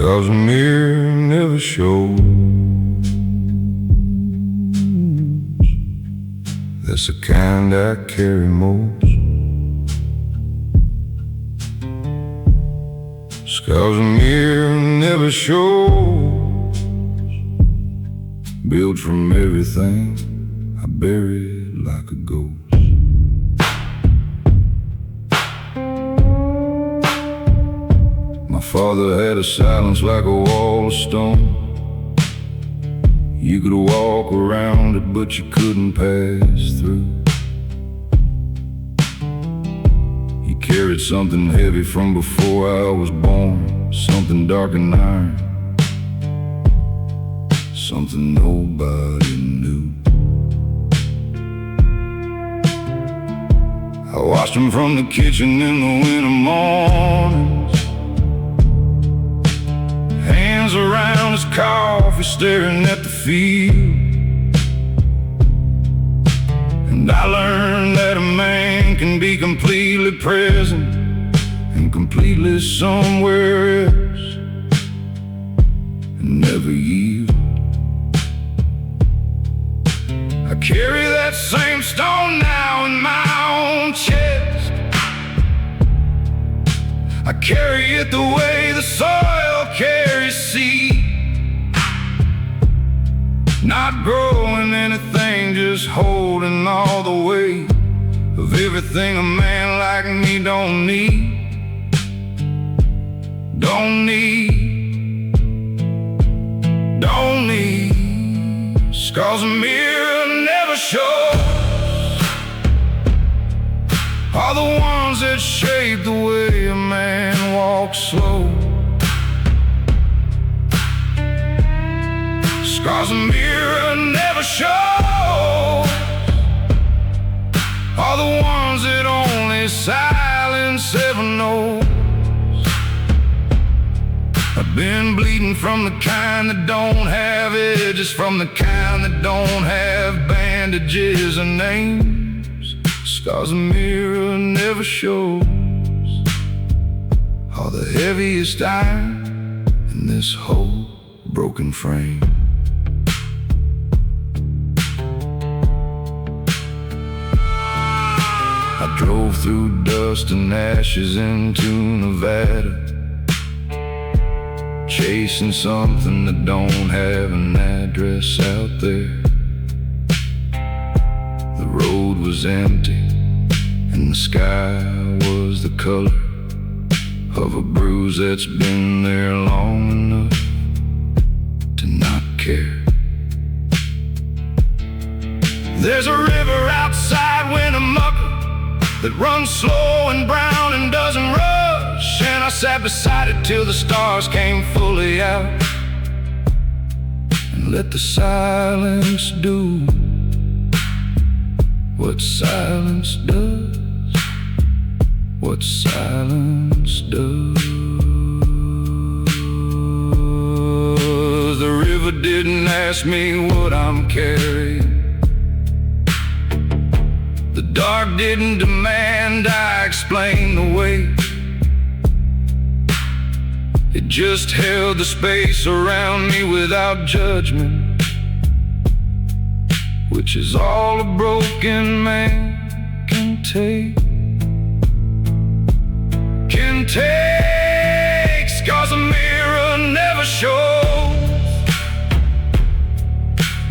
'Cause a mirror never shows. That's the kind I carry most. 'Cause a mirror never shows. Built from everything I buried like a ghost. My father had a silence like a wall of stone. You could walk around it, but you couldn't pass through. He carried something heavy from before I was born, something dark and iron, something nobody knew. I watched him from the kitchen in the winter mornings, hands around his coffee, staring at the field. And I learned that a man can be completely present and completely somewhere else, and never yield. I carry that same stone now in my own chest. I carry it the way the soil carries seed. Not growing anything, just holding all the weight of everything a man like me don't need. Don't need. Don't need. 'Cause a mirror never shows are the ones that shape the way a man walks slow. 'Cause a mirror never shows are the ones that only silence ever knows. I've been bleeding from the kind that don't have edges, from the kind that don't have bandages or names. 'Cause a mirror never shows are the heaviest iron in this whole broken frame. I drove through dust and ashes into Nevada, chasing something that don't have an address out there. The road was empty and the sky was the color of a bruise that's been there long enough to not care. There's a river outside Winnemucca that runs slow and brown and doesn't rush, and I sat beside it till the stars came fully out, and let the silence do what silence does, what silence does. The river didn't ask me what I'm carrying, the dark didn't demand I explain the weight. It just held the space around me without judgment, which is all a broken man can take. Can take. 'Cause a mirror never shows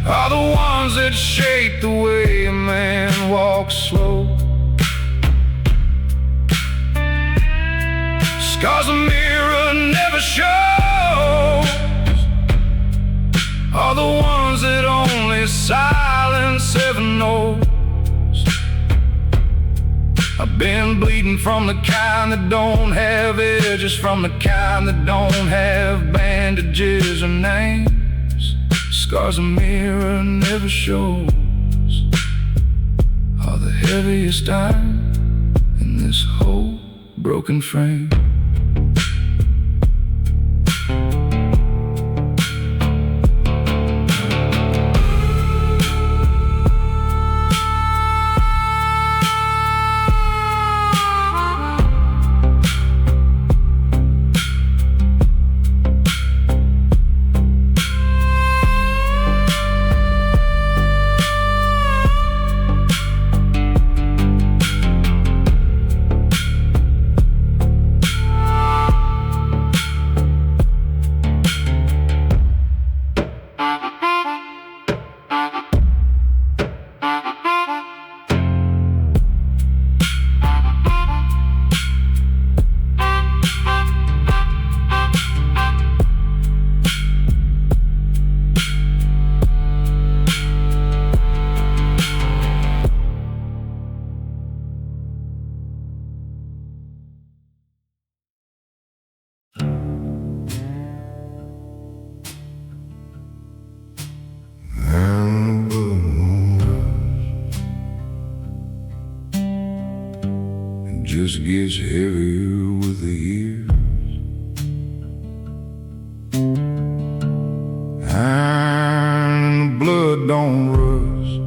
are the ones that shape the way a man walks slow. 'Cause a mirror never shows are the ones that only silence ever knows. I've been bleeding from the kind that don't have edges, from the kind that don't have bandages or names. 'Cause a mirror never shows are the heaviest iron in this whole broken frame. just gets heavier with the years. And the blood don't rust,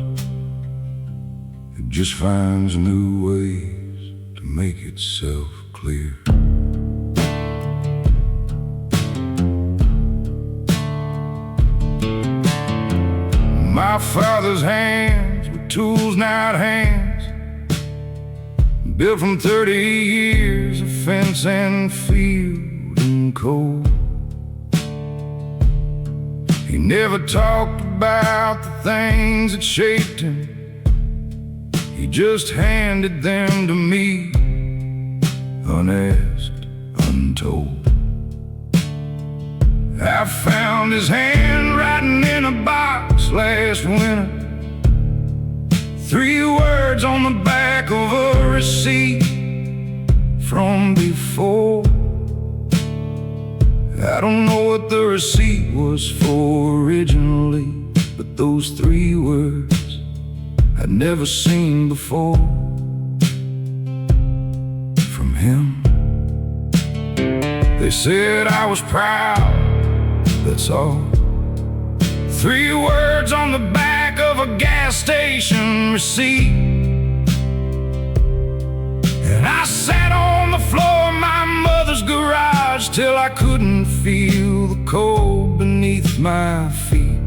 it just finds new ways to make itself clear. My father's hands were tools, not hands, built from 30 years of fence and field and cold. He never talked about the things that shaped him, he just handed them to me, unasked, untold. I found his handwriting in a box last winter, 3 words on the back of a receipt from before. I don't know what the receipt was for originally, but those 3 words I'd never seen before from him. They said I was proud, that's all. 3 words on the back of a gas station receipt. And I sat on the floor of my mother's garage till I couldn't feel the cold beneath my feet.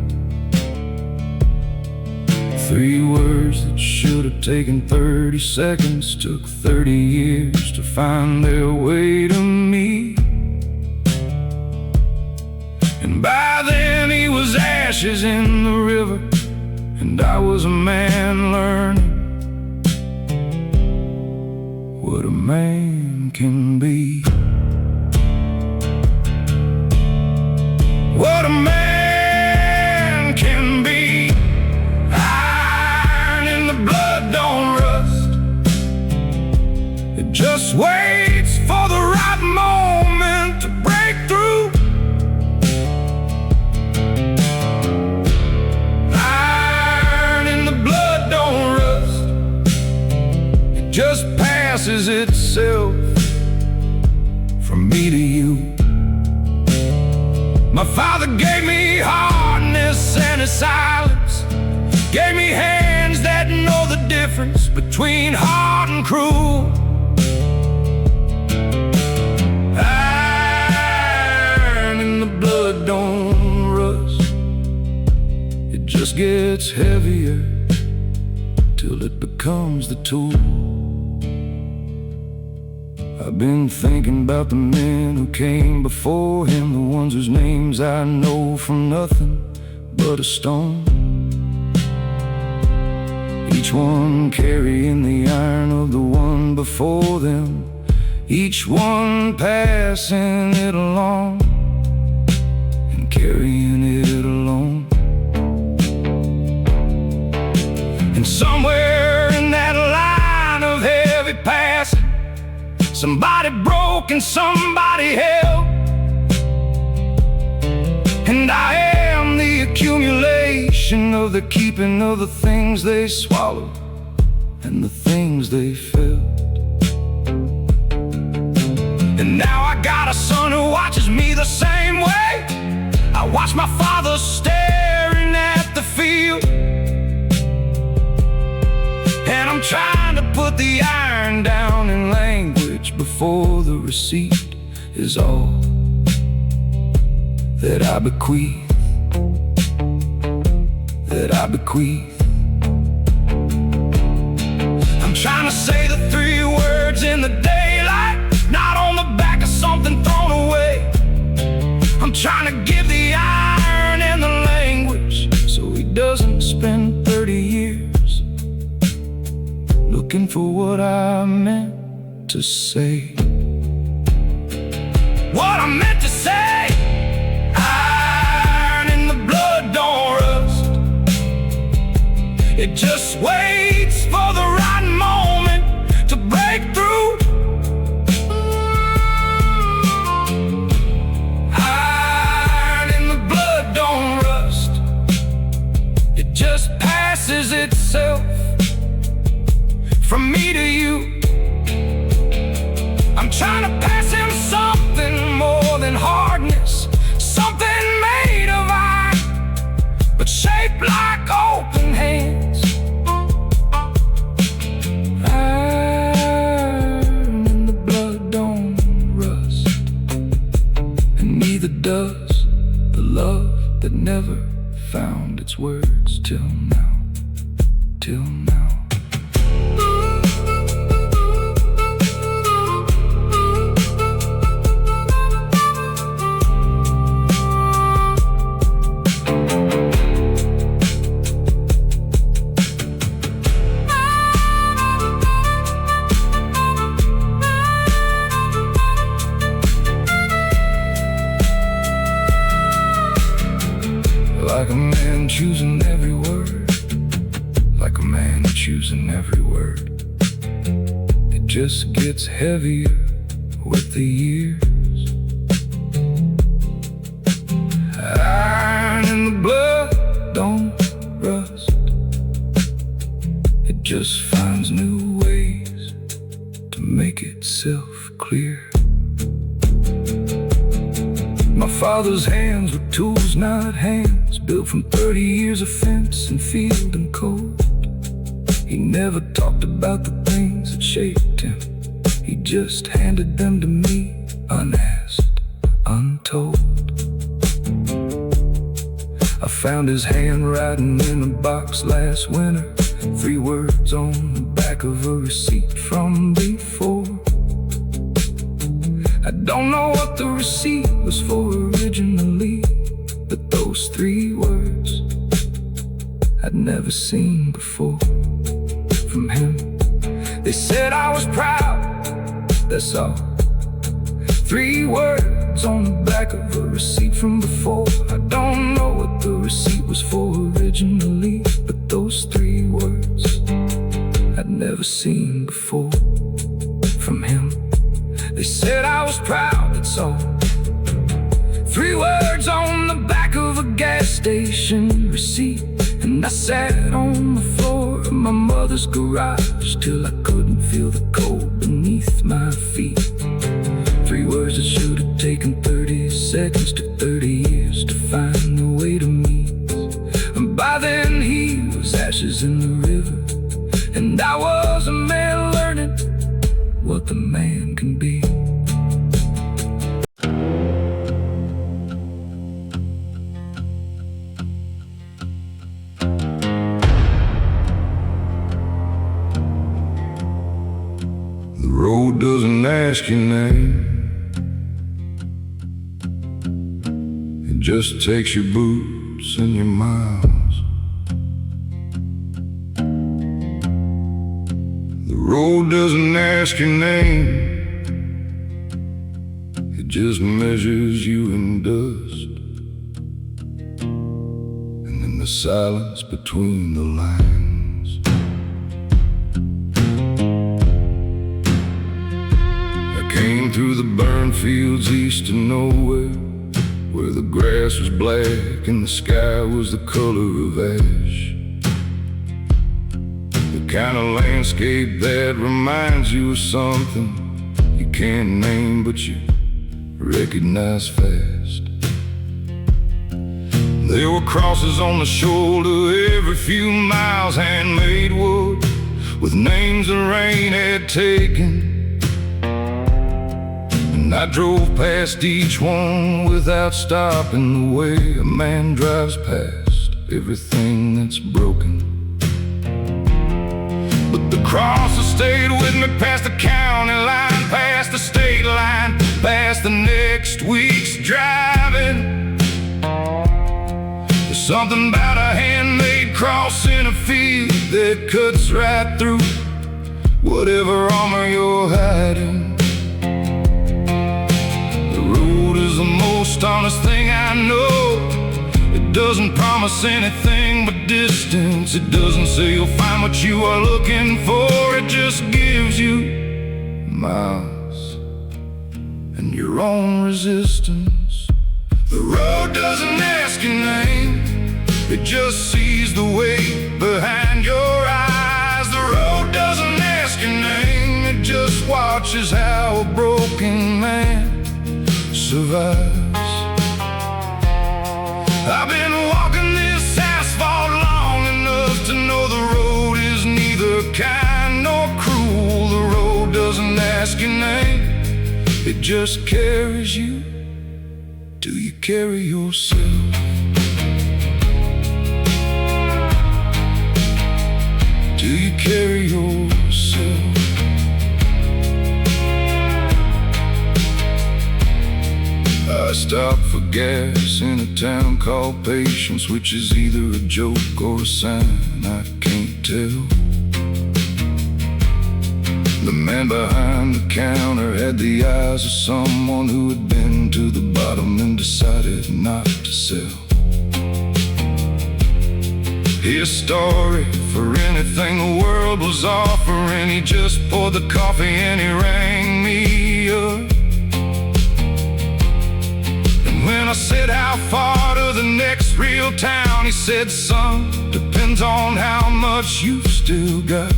3 words that should have taken 30 seconds took 30 years to find their way to me. And by then he was ashes in the river, and I was a man learning what a man can be. What a man can be. Iron in the blood don't rust, it just waits for the right moment to break through. Just passes itself from me to you. My father gave me hardness and his silence, gave me hands that know the difference between hard and cruel. Iron in the blood don't rust, it just gets heavier till it becomes the tool. I've been thinking about the men who came before him, the ones whose names I know from nothing but a stone. Each one carrying the iron of the one before them, each one passing it along and carrying it alone. And somewhere in that line of heavy passing, somebody broke and somebody held, and I am the accumulation of the keeping of the things they swallowed and the things they felt. And now I got a son who watches me the same way. I watch my father staring at the field, and I'm trying to put the iron down in language before the receipt is all that I bequeath, that I bequeath. I'm trying to say the 3 words in the daylight, not on the back of something thrown away. I'm trying to give the iron and the language so he doesn't spend 30 years looking for what I meant to say. What I meant to say. Iron in the blood don't rust, it just waits for the right moment to break through. Iron in the blood don't rust, it just passes itself from me to you. I'm trying to pass him something more than hardness, something made of iron, but shaped like open hands. Iron in the blood don't rust, and neither does the love that never found its words till now, till now. Like a man choosing every word, like a man choosing every word. It just gets heavier with the years. Iron in the blood don't rust, it just finds new ways to make itself clear. My father's hands were tools, not hands, built from 30 years of fence and field and cold. He never talked about the things that shaped him, he just handed them to me, unasked, untold. I found his handwriting in a box last winter, 3 words on the back of a receipt from before. I don't know what the receipt was for originally, but those 3 words I'd never seen before from him. They said I was proud, that's all. 3 words on the back of a receipt from before. I don't know what the receipt was for originally, but those 3 words I'd never seen before from him. They said I was proud, that's all. 3 words on the back of a gas station receipt, and I sat on the floor of my mother's garage till I couldn't feel the cold beneath my feet. 3 words that should have taken 30 seconds to 30 years to find the way to meet. And by then he was ashes in the river, and I was a man learning what the man can be. The road doesn't ask your name, it just takes your boots and your miles. The road doesn't ask your name, it just measures you in dust, and in the silence between the lines. Came through the burned fields east of nowhere, where the grass was black and the sky was the color of ash. The kind of landscape that reminds you of something you can't name but you recognize fast. There were crosses on the shoulder every few miles, handmade wood with names the rain had taken. And I drove past each one without stopping, the way a man drives past everything that's broken. But the crosses stayed with me past the county line, past the state line, past the next week's driving. There's something about a handmade cross in a field that cuts right through whatever armor you're hiding. The most honest thing I know. It doesn't promise anything but distance. It doesn't say you'll find what you are looking for. It just gives you miles and your own resistance. The road doesn't ask your name, it just sees the weight behind your eyes. The road doesn't ask your name, it just watches how a broken broken man survives. I've been walking this asphalt long enough to know the road is neither kind nor cruel. The road doesn't ask your name, it just carries you. Do you carry yourself? Do you carry yourself? I stopped for gas in a town called Patience, which is either a joke or a sign, I can't tell. The man behind the counter had the eyes of someone who had been to the bottom and decided not to sell. His story for anything the world was offering. He just poured the coffee and he rang me up. And when I said how far to the next real town, he said, son, depends on how much you've still got.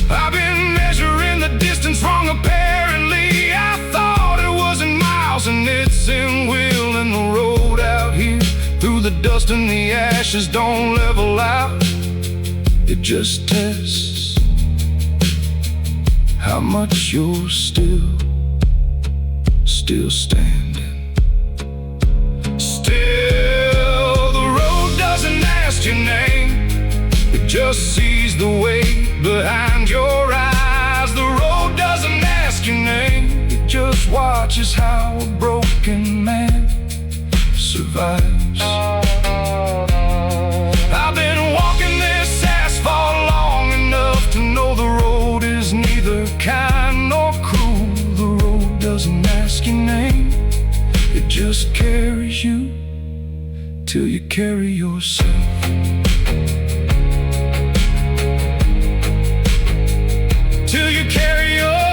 I've been measuring the distance wrong apparently. I thought it was in miles and it's in wheel. And the road out here through the dust and the ashes don't level out. It just tests how much you're still standing. Still, the road doesn't ask your name, it just sees the weight behind your eyes. The road doesn't ask your name, it just watches how a broken man survives. I've been walking this asphalt long enough to know the road is neither kind nor cruel. The road doesn't ask your name, it just carries you till you carry yourself. Till you carry yourself.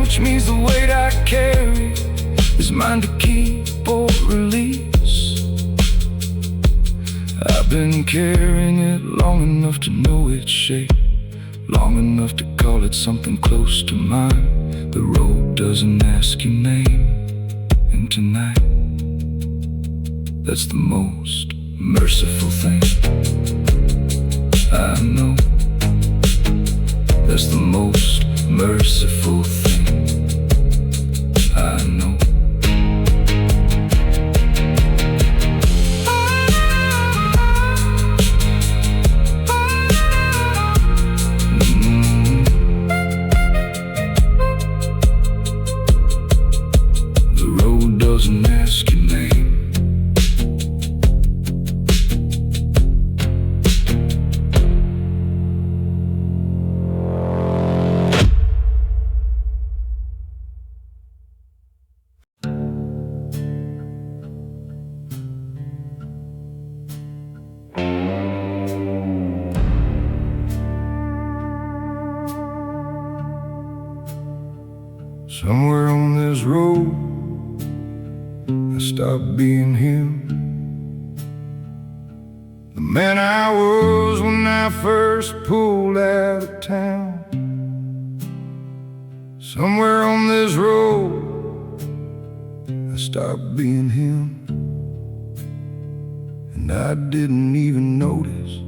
Which means the weight I carry is mine to keep or release. I've been carrying it long enough to know its shape, long enough to call it something close to mine. The road doesn't ask your name, and tonight, that's the most merciful thing I know. That's the most merciful thing I know. The road doesn't ask your name. Somewhere on this road, I stopped being him, the man I was when I first pulled out of town. Somewhere on this road, I stopped being him, and I didn't even notice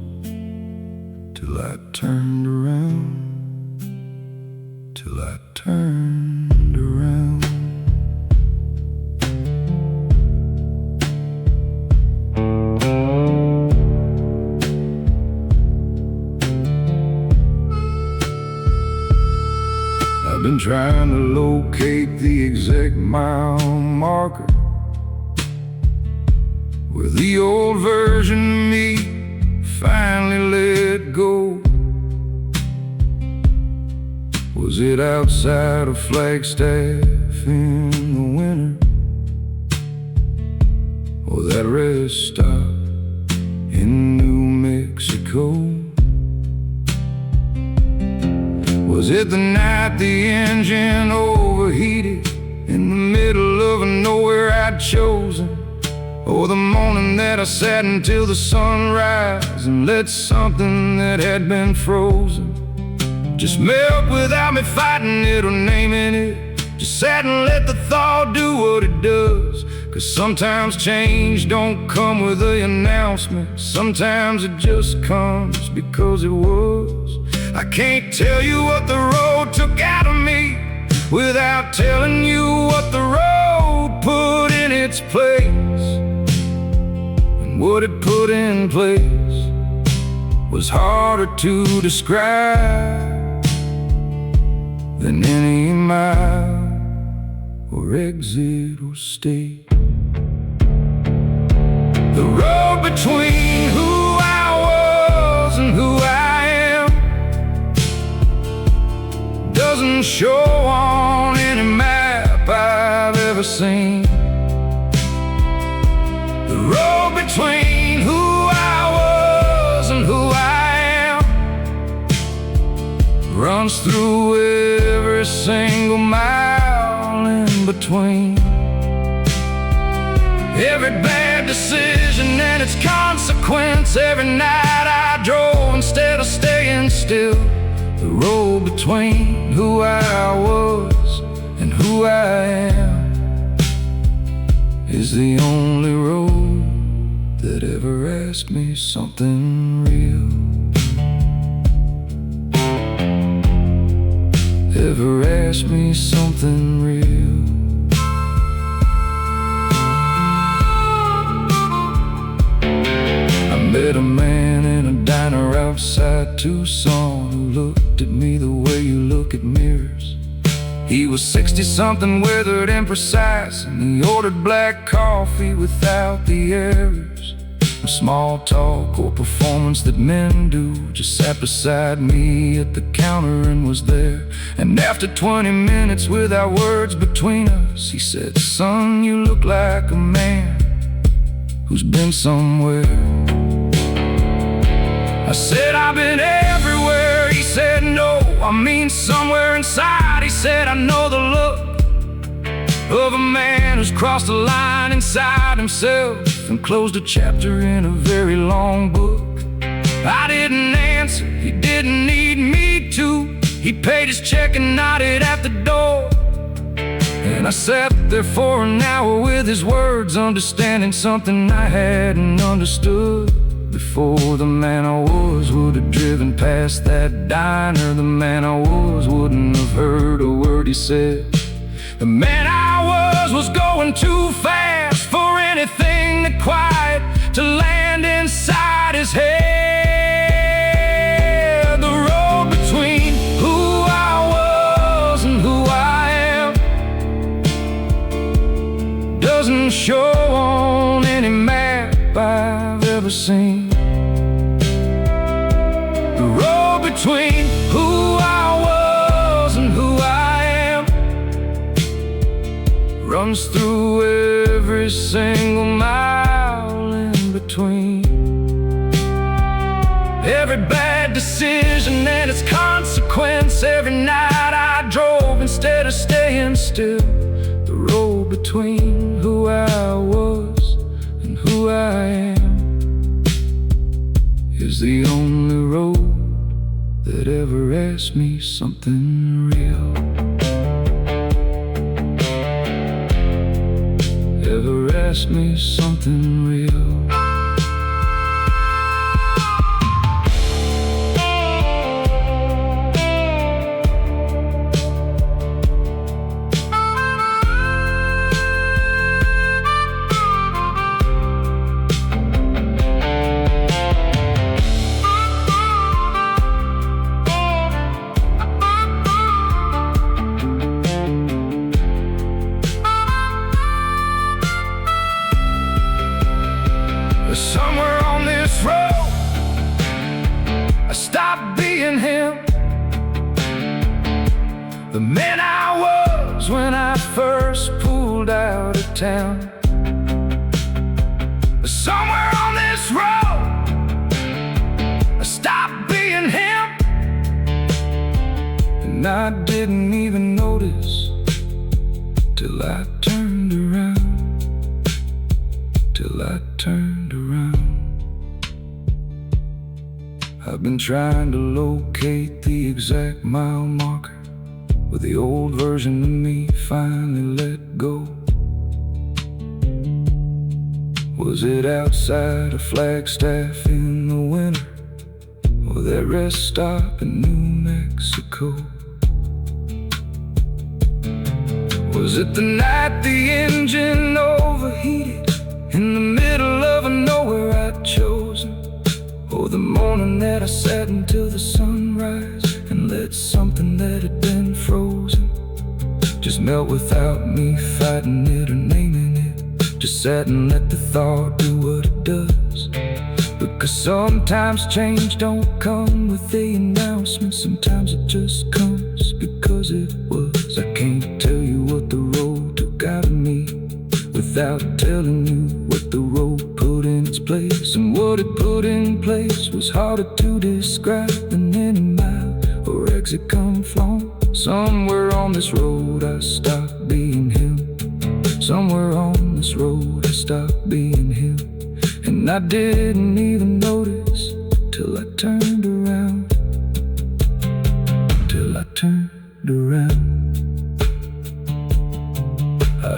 till I turned around. Till I turned around. I've been trying to locate the exact mile marker where the old version of me finally let go. Was it outside of Flagstaff in the winter, or that rest stop in New Mexico? Was it the night the engine overheated in the middle of a nowhere I'd chosen? Or the morning that I sat until the sunrise and let something that had been frozen just melt without me fighting it or naming it? Just sat and let the thought do what it does. 'Cause sometimes change don't come with an announcement. Sometimes it just comes because it was. I can't tell you what the road took out of me without telling you what the road put in its place. And what it put in place was harder to describe than any mile or exit or state. The road between who I was and who I am doesn't show on any map I've ever seen. The road between who I was and who I am runs through every single mile in between. Every bad decision and its consequence. Every night I drove instead of staying still. The road between who I was and who I am is the only road that ever asked me something real. Ever asked me something real. I met a man in a diner outside Tucson who looked at me the way you look at mirrors. He was 60-something, weathered and precise, and he ordered black coffee without the errors. No small talk or performance that men do. Just sat beside me at the counter and was there. And after 20 minutes without words between us, he said, "Son, you look like a man who's been somewhere." I said, "I've been everywhere." He said, "No, I mean somewhere inside." He said, "I know the look of a man who's crossed a line inside himself and closed a chapter in a very long book." I didn't answer, he didn't need me to. He paid his check and nodded at the door. And I sat there for an hour with his words, understanding something I hadn't understood before. The man I was would have driven past that diner. The man I was wouldn't have heard a word he said. The man I was going too fast for anything that quiet to land inside his head. The road between who I was and who I am doesn't show on any map I've ever seen. The road between who I was and who I am runs through every single mile in between. Every bad decision and its consequence. Every night I drove instead of staying still. The road between who I was and who I am is the only road that ever asked me something real. Ever asked me something real. stopped being him, the man I was when I first pulled out of town. Somewhere on this road, I stopped being him, and I didn't even notice till I turned around, till I turned around. I've been trying to locate the exact mile marker where the old version of me finally let go. Was it outside of Flagstaff in the winter, or that rest stop in New Mexico? Was it the night the engine overheated in the middle of a nowhere I'd chosen? Or the morning that I sat until the sunrise and let something that had been frozen just melt without me fighting it or naming it? Just sat and let the thought do what it does. Because sometimes change don't come with the announcement, sometimes it just comes because it was. I can't tell you what the road took out of me without telling you what the road put in its place. And what it put in place was harder to describe than any mile or exit come from. Somewhere on this road I stopped being him. Somewhere on this road I stopped being him, and I didn't even notice till I turned around, till I turned around.